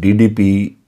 DDP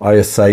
ISI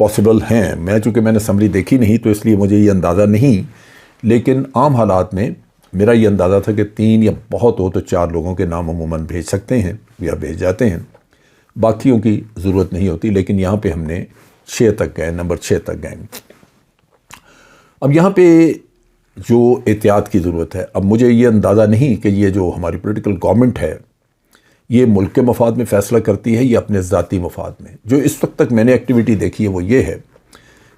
possible ہیں. چونکہ میں نے سمری دیکھی نہیں تو اس لیے مجھے یہ اندازہ نہیں، لیکن عام حالات میں میرا یہ اندازہ تھا کہ 3 یا بہت ہو تو 4 لوگوں کے نام عموماً بھیج سکتے ہیں یا بھیج جاتے ہیں، باقیوں کی ضرورت نہیں ہوتی. لیکن یہاں پہ ہم نے 6 تک گئے، نمبر 6 تک گئے. اب یہاں پہ جو احتیاط کی ضرورت ہے، اب مجھے یہ اندازہ نہیں کہ یہ جو ہماری پولیٹیکل گورنمنٹ ہے یہ ملک کے مفاد میں فیصلہ کرتی ہے یا اپنے ذاتی مفاد میں. جو اس وقت تک میں نے ایکٹیویٹی دیکھی ہے وہ یہ ہے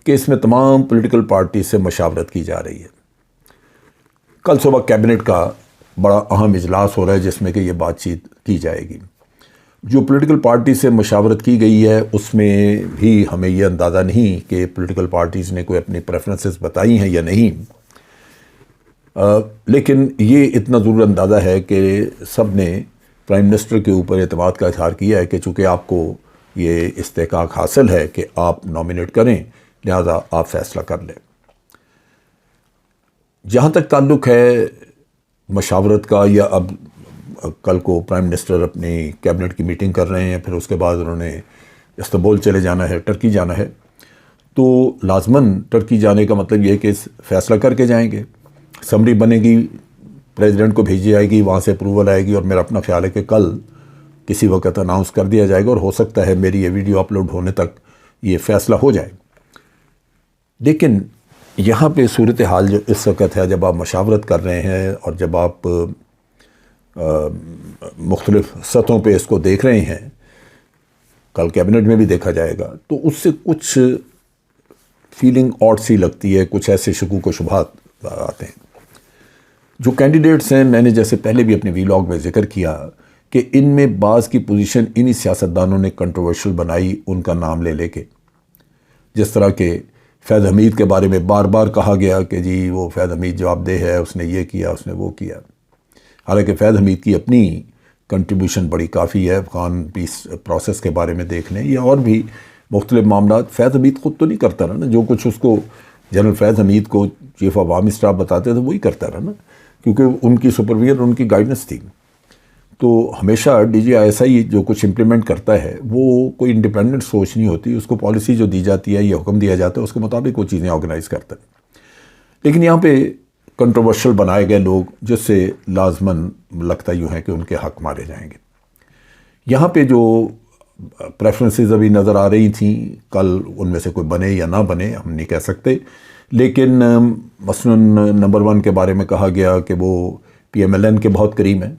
کہ اس میں تمام پولیٹیکل پارٹی سے مشاورت کی جا رہی ہے. کل صبح کیبنٹ کا بڑا اہم اجلاس ہو رہا ہے جس میں کہ یہ بات چیت کی جائے گی. جو پولیٹیکل پارٹی سے مشاورت کی گئی ہے اس میں بھی ہمیں یہ اندازہ نہیں کہ پولیٹیکل پارٹیز نے کوئی اپنی پریفرنسز بتائی ہیں یا نہیں، لیکن یہ اتنا ضرور اندازہ ہے کہ سب نے پرائم منسٹر کے اوپر اعتماد کا اظہار کیا ہے کہ چونکہ آپ کو یہ استحقاق حاصل ہے کہ آپ نامینیٹ کریں، لہذا آپ فیصلہ کر لیں. جہاں تک تعلق ہے مشاورت کا، یا اب کل کو پرائم منسٹر اپنی کیبنٹ کی میٹنگ کر رہے ہیں، پھر اس کے بعد انہوں نے استنبول چلے جانا ہے، ٹرکی جانا ہے، تو لازماً ٹرکی جانے کا مطلب یہ ہے کہ فیصلہ کر کے جائیں گے. سمری بنے گی، پریزیڈنٹ کو بھیجی جائے گی، وہاں سے اپروول آئے گی، اور میرا اپنا خیال ہے کہ کل کسی وقت اناؤنس کر دیا جائے گا، اور ہو سکتا ہے میری یہ ویڈیو اپلوڈ ہونے تک یہ فیصلہ ہو جائے. لیکن یہاں پہ صورتحال جو اس وقت ہے، جب آپ مشاورت کر رہے ہیں اور جب آپ مختلف سطحوں پہ اس کو دیکھ رہے ہیں، کل کیبنٹ میں بھی دیکھا جائے گا، تو اس سے کچھ فیلنگ آڈ سی لگتی ہے، کچھ ایسے شکوک و شبہات آتے ہیں. جو کینڈیڈیٹس ہیں، میں نے جیسے پہلے بھی اپنے ویلاگ میں ذکر کیا کہ ان میں بعض کی پوزیشن انہی سیاستدانوں نے کنٹروورشل بنائی ان کا نام لے کے. جس طرح کہ فیض حمید کے بارے میں بار بار کہا گیا کہ جی وہ فیض حمید جواب دہ ہے، اس نے یہ کیا، اس نے وہ کیا. حالانکہ فیض حمید کی اپنی کنٹریبیوشن بڑی کافی ہے. افغان پیس پروسیس کے بارے میں دیکھ لیں یا اور بھی مختلف معاملات. فیض حمید خود تو نہیں کرتا رہا نا، جو کچھ اس کو جنرل فیض حمید کو چیف آف آرمی اسٹاف بتاتے تھے وہی کرتا رہا نا، کیونکہ ان کی سپرویئر ان کی گائیڈنس تھی. تو ہمیشہ D G I S I جو کچھ امپلیمنٹ کرتا ہے وہ کوئی انڈیپینڈنٹ سوچ نہیں ہوتی، اس کو پالیسی جو دی جاتی ہے یا حکم دیا جاتا ہے اس کے مطابق وہ چیزیں آرگنائز کرتا ہے. لیکن یہاں پہ کنٹروورشل بنائے گئے لوگ جس سے لازماً لگتا یوں ہے کہ ان کے حق مارے جائیں گے. یہاں پہ جو پریفرنسز ابھی نظر آ رہی تھیں، کل ان میں سے کوئی بنے یا نہ بنے ہم نہیں کہہ سکتے، لیکن مثلاً نمبر 1 کے بارے میں کہا گیا کہ وہ پی ایم ایل این کے بہت قریب ہیں،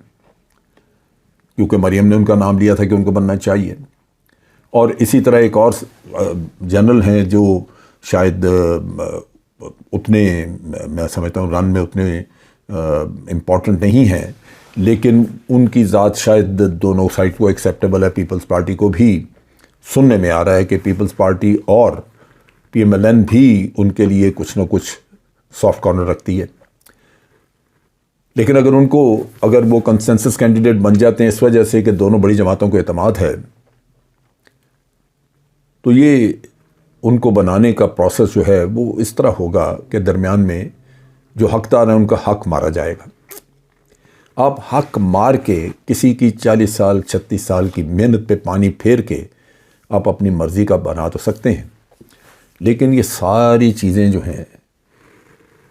کیونکہ مریم نے ان کا نام لیا تھا کہ ان کو بننا چاہیے. اور اسی طرح ایک اور جنرل ہیں جو شاید اتنے، میں سمجھتا ہوں رن میں اتنے امپورٹنٹ نہیں ہیں، لیکن ان کی ذات شاید دونوں سائڈ کو ایکسیپٹیبل ہے. پیپلز پارٹی کو بھی سننے میں آ رہا ہے کہ پیپلز پارٹی اور پی ایم ایل این بھی ان کے لیے کچھ نہ کچھ سافٹ کارنر رکھتی ہے. لیکن اگر وہ کنسنسس کینڈیڈیٹ بن جاتے ہیں اس وجہ سے کہ دونوں بڑی جماعتوں کو اعتماد ہے، تو یہ ان کو بنانے کا پروسیس جو ہے وہ اس طرح ہوگا کہ درمیان میں جو حقدار ہیں ان کا حق مارا جائے گا. آپ حق مار کے کسی کی 40 سال 36 سال کی محنت پہ پانی پھیر کے آپ اپنی مرضی کا بنا تو سکتے ہیں، لیکن یہ ساری چیزیں جو ہیں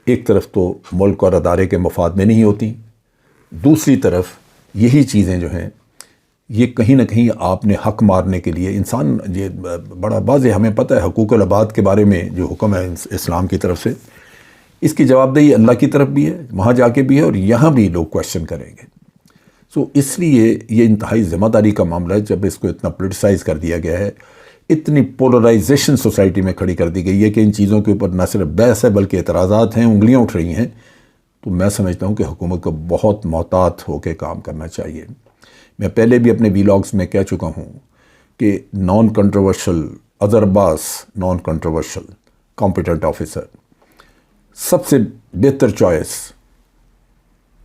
ایک طرف تو ملک اور ادارے کے مفاد میں نہیں ہوتی، دوسری طرف یہی چیزیں جو ہیں یہ کہیں نہ کہیں آپ نے حق مارنے کے لیے انسان، یہ بڑا واضح ہمیں پتہ ہے حقوق العباد کے بارے میں جو حکم ہے اسلام کی طرف سے، اس کی جواب دہی اللہ کی طرف بھی ہے، وہاں جا کے بھی ہے، اور یہاں بھی لوگ کویشچن کریں گے. سو اس لیے یہ انتہائی ذمہ داری کا معاملہ ہے. جب اس کو اتنا پولیٹیسائز کر دیا گیا ہے، اتنی پولرائزیشن سوسائٹی میں کھڑی کر دی گئی ہے کہ ان چیزوں کے اوپر نہ صرف بحث ہے بلکہ اعتراضات ہیں، انگلیاں اٹھ رہی ہیں، تو میں سمجھتا ہوں کہ حکومت کو بہت محتاط ہو کے کام کرنا چاہیے. میں پہلے بھی اپنے ویلاگز میں کہہ چکا ہوں کہ نان کنٹروورشل ازرباس، نان کنٹروورشل کمپیٹنٹ آفیسر، سب سے بہتر choice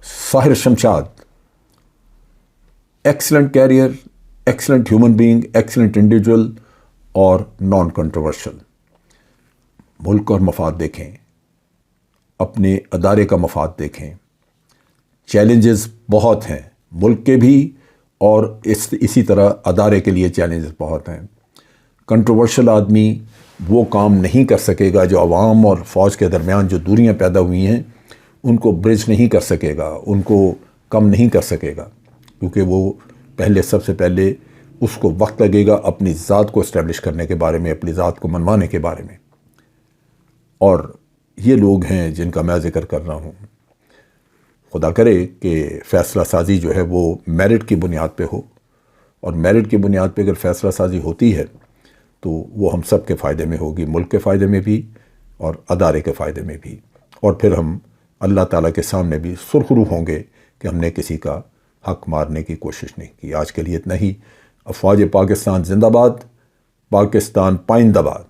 Sahir Shamshad. Excellent career, excellent human being, excellent individual اور نان کنٹروورشل. ملک اور مفاد دیکھیں، اپنے ادارے کا مفاد دیکھیں. چیلنجز بہت ہیں ملک کے بھی، اور اسی طرح ادارے کے لیے چیلنجز بہت ہیں. کنٹروورشل آدمی وہ کام نہیں کر سکے گا جو عوام اور فوج کے درمیان جو دوریاں پیدا ہوئی ہیں ان کو برج نہیں کر سکے گا، ان کو کم نہیں کر سکے گا، کیونکہ وہ سب سے پہلے اس کو وقت لگے گا اپنی ذات کو اسٹیبلش کرنے کے بارے میں، اپنی ذات کو منوانے کے بارے میں۔ اور یہ لوگ ہیں جن کا میں ذکر کر رہا ہوں، خدا کرے کہ فیصلہ سازی جو ہے وہ میرٹ کی بنیاد پہ ہو، اور میرٹ کی بنیاد پہ اگر فیصلہ سازی ہوتی ہے تو وہ ہم سب کے فائدے میں ہوگی، ملک کے فائدے میں بھی اور ادارے کے فائدے میں بھی، اور پھر ہم اللہ تعالیٰ کے سامنے بھی سرخرو ہوں گے کہ ہم نے کسی کا حق مارنے کی کوشش نہیں کی۔ آج کے لیے اتنا ہی۔ افواج پاکستان زندہ باد، پاکستان پائندہ باد۔